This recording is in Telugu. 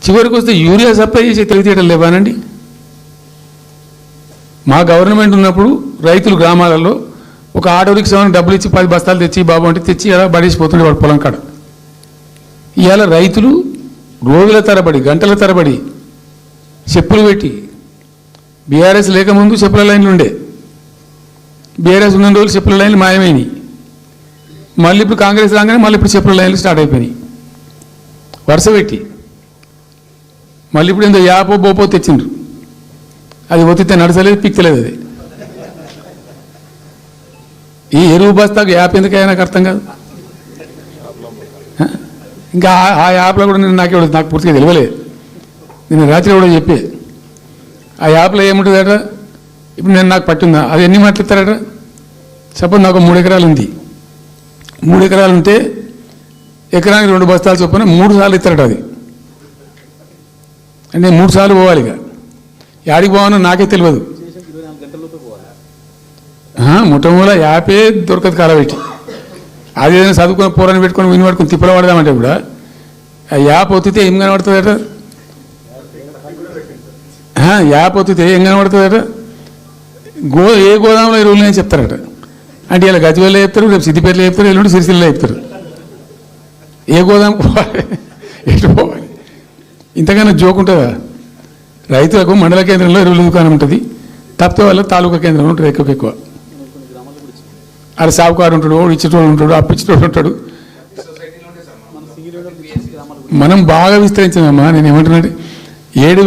చివరికి వస్తే యూరియా సప్లై చేసే తెలివితేటలు లేవానండి. మా గవర్నమెంట్ ఉన్నప్పుడు రైతులు గ్రామాలలో ఒక ఆటో రిక్షాని డబ్బులు ఇచ్చి 10 బస్తాలు తెచ్చి బాబు అంటే తెచ్చి అలా బడేసిపోతుండే వాడు పొలం కాడ. ఇవాళ రైతులు రోజుల తరబడి గంటల తరబడి చెప్పులు పెట్టి, బీఆర్ఎస్ లేకముందు చెప్పుల లైన్లు ఉండే, బీఆర్ఎస్ ఉన్న రోజులు చెప్పుల లైన్లు మాయమైనవి. మళ్ళీ ఇప్పుడు కాంగ్రెస్ రాగానే మళ్ళీ ఇప్పుడు చెప్పుల లైన్లు స్టార్ట్ అయిపోయినాయి వరుస పెట్టి. మళ్ళీ ఇప్పుడు ఏందో యాపో బోపో తెచ్చిండ్రు, అది ఒత్తితే నడచలేదు, పిక్తలేదు. అది ఈ ఎరువు బస్తాకు యాప్ ఎందుకైనా నాకు అర్థం కాదు. ఇంకా ఆ యాప్లో కూడా నేను నాకు పూర్తిగా తెలియలేదు. నేను రాత్రి కూడా చెప్పే ఆ యాప్లో ఏముంటుందట. ఇప్పుడు నాకు పట్టిందా, అది ఎన్ని మాటలు ఇస్తారట. సపోజ్ నాకు 3 ఎకరాలు ఉంది. 3 ఎకరాలు ఉంటే ఎకరానికి 2 బస్తాలు చొప్పున 3 సార్లు ఇస్తారట. అది అంటే 3 సార్లు పోవాలి. ఇక యాడికి పోవాలో నాకే తెలియదు. మొట్టమొదల యాపే దొరకదు కాలబెట్టి. అది ఏదైనా చదువుకుని పోరాని పెట్టుకొని విని పట్టుకుని తిప్పల పడదామంటే కూడా ఆ యాప్ ఒత్తితే ఏం కనబడుతుందట. యాప్ ఒత్తితే ఏం కనబడుతుందట. ఏ గోదాంలో ఈ రోజులు చెప్తారట. అంటే ఇలా గతివేలో చెప్తారు, రేపు సిద్దిపేటలో చెప్తారు, ఎల్లుండి సిరిసిల్లో చెప్తారు. ఏ గోదాం పోవాలి, ఎటు పోవాలి. ఇంతకన్నా జోక్ ఉంటుందా. రైతులకు మండల కేంద్రంలో ఎరువుల దుకాణం ఉంటుంది, తప్పితే వాళ్ళ తాలూకా కేంద్రంలో ఉంటుంది ఎక్కువ. అది సాగుకారు ఉంటాడు, ఇచ్చేటోడు ఉంటాడు, అప్పించేటోడు ఉంటాడు. మనం బాగా విస్తరించామమ్మా. నేను ఏమంటున్నాడు 7